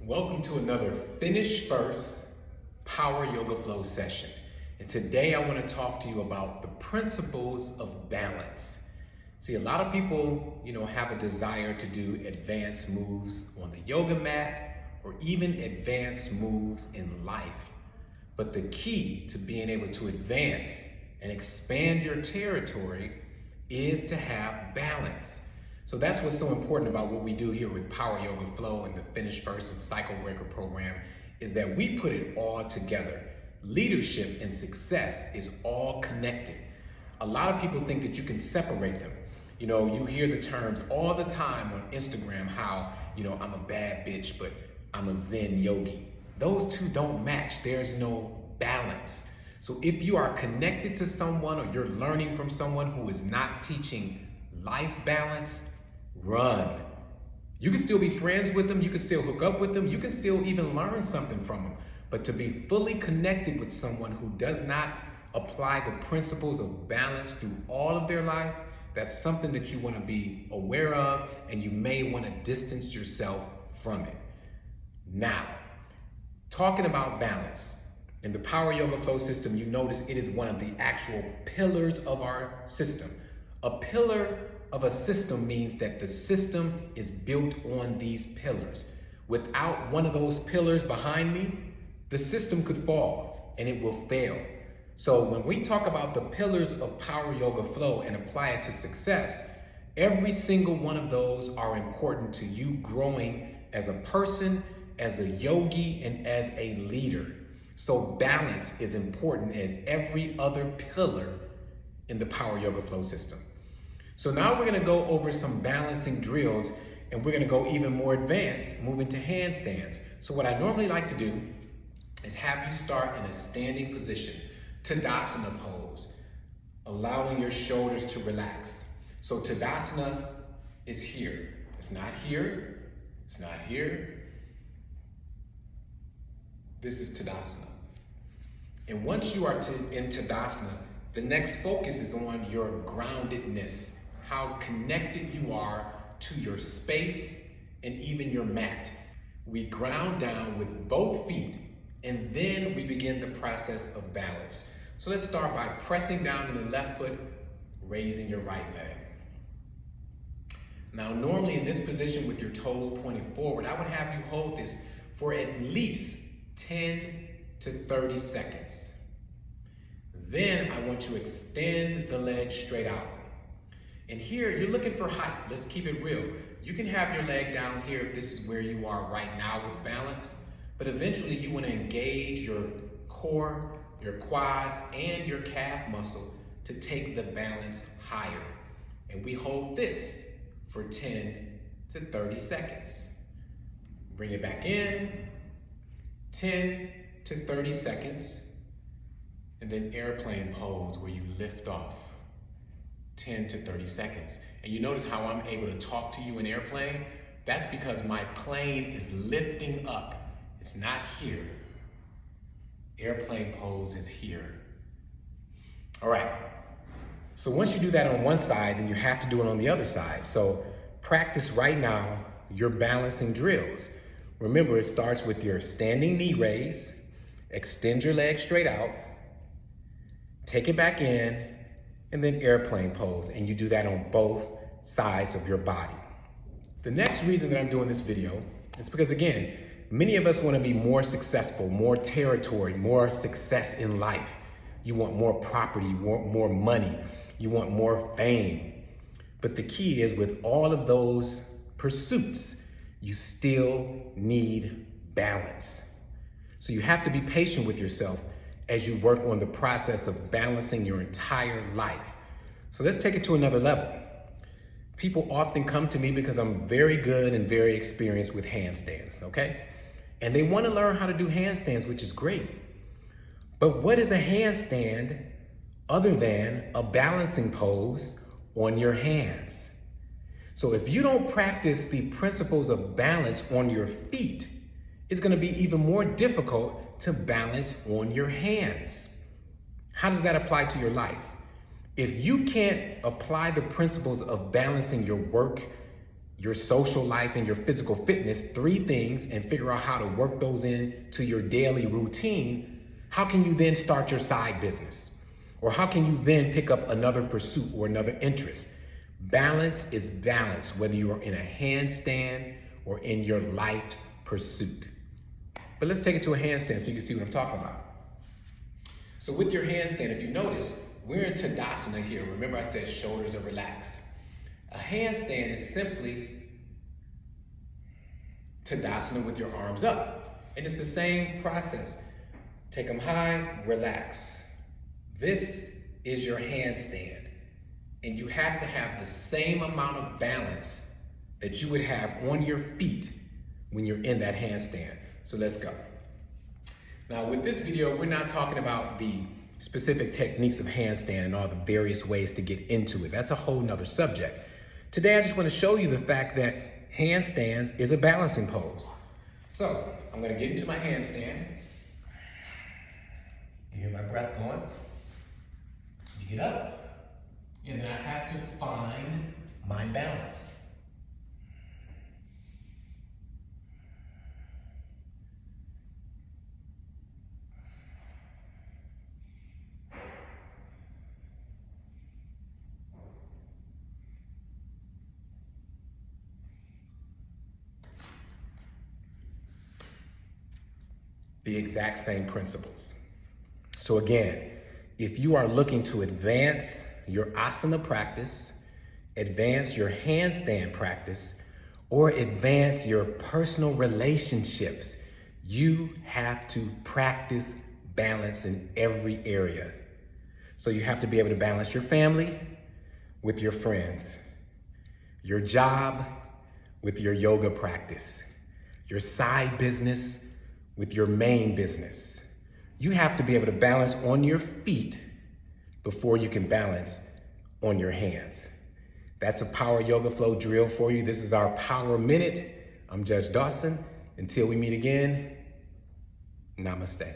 Welcome to another Finish First Power Yoga Flow session. And today I want to talk to you about the principles of balance. See, a lot of people, have a desire to do advanced moves on the yoga mat or even advanced moves in life. But the key to being able to advance and expand your territory is to have balance. So that's what's so important about what we do here with Power Yoga Flow and the Finish First and Cycle Breaker program is that we put it all together. Leadership and success is all connected. A lot of people think that you can separate them. You hear the terms all the time on Instagram, how, I'm a bad bitch, but I'm a Zen yogi. Those two don't match. There's no balance. So if you are connected to someone or you're learning from someone who is not teaching life balance, run. You can still be friends with them, you can still hook up with them, you can still even learn something from them. But to be fully connected with someone who does not apply the principles of balance through all of their life, that's something that you want to be aware of, and you may want to distance yourself from it. Now, talking about balance, in the Power Yoga Flow system, you notice it is one of the actual pillars of our system. A pillar of a system means that the system is built on these pillars. Without one of those pillars behind me, the system could fall and it will fail. So when we talk about the pillars of Power Yoga Flow and apply it to success, every single one of those are important to you growing as a person, as a yogi, and as a leader. So balance is important as every other pillar in the Power Yoga Flow system. So now we're gonna go over some balancing drills, and we're gonna go even more advanced, moving to handstands. So what I normally like to do is have you start in a standing position, Tadasana pose, allowing your shoulders to relax. So Tadasana is here. It's not here, it's not here. This is Tadasana. And once you are in Tadasana, the next focus is on your groundedness, how connected you are to your space and even your mat. We ground down with both feet, and then we begin the process of balance. So let's start by pressing down in the left foot, raising your right leg. Now, normally in this position with your toes pointing forward, I would have you hold this for at least 10 to 30 seconds. Then I want you to extend the leg straight out. And here, you're looking for height. Let's keep it real. You can have your leg down here if this is where you are right now with balance, but eventually you want to engage your core, your quads, and your calf muscle to take the balance higher. And we hold this for 10 to 30 seconds. Bring it back in, 10 to 30 seconds, and then airplane pose where you lift off. 10 to 30 seconds. And you notice how I'm able to talk to you in airplane? That's because my plane is lifting up. It's not here. Airplane pose is here. All right. So once you do that on one side, then you have to do it on the other side. So practice right now your balancing drills. Remember, it starts with your standing knee raise, extend your leg straight out, take it back in, and then airplane pose, and you do that on both sides of your body. The next reason that I'm doing this video is because, again, many of us want to be more successful, more territory, more success in life. You want more property, you want more money, you want more fame. But the key is with all of those pursuits, you still need balance. So you have to be patient with yourself as you work on the process of balancing your entire life. So let's take it to another level. People often come to me because I'm very good and very experienced with handstands, okay? And they want to learn how to do handstands, which is great. But what is a handstand other than a balancing pose on your hands? So if you don't practice the principles of balance on your feet, it's going to be even more difficult to balance on your hands. How does that apply to your life? If you can't apply the principles of balancing your work, your social life and your physical fitness, 3 things, and figure out how to work those into your daily routine, how can you then start your side business? Or how can you then pick up another pursuit or another interest? Balance is balance, whether you are in a handstand or in your life's pursuit. But let's take it to a handstand so you can see what I'm talking about. So with your handstand, if you notice, we're in Tadasana here. Remember I said shoulders are relaxed. A handstand is simply Tadasana with your arms up. And it's the same process. Take them high, relax. This is your handstand. And you have to have the same amount of balance that you would have on your feet when you're in that handstand. So let's go. Now with this video, we're not talking about the specific techniques of handstand and all the various ways to get into it. That's a whole nother subject. Today, I just want to show you the fact that handstand is a balancing pose. So I'm going to get into my handstand. You hear my breath going? You get up, and then I have to find my balance. The exact same principles. So again, if you are looking to advance your asana practice, advance your handstand practice, or advance your personal relationships, you have to practice balance in every area. So you have to be able to balance your family with your friends, your job with your yoga practice, your side business with your main business. You have to be able to balance on your feet before you can balance on your hands. That's a power yoga flow drill for you. This is our Power Minute. I'm Judge Dawson. Until we meet again, Namaste.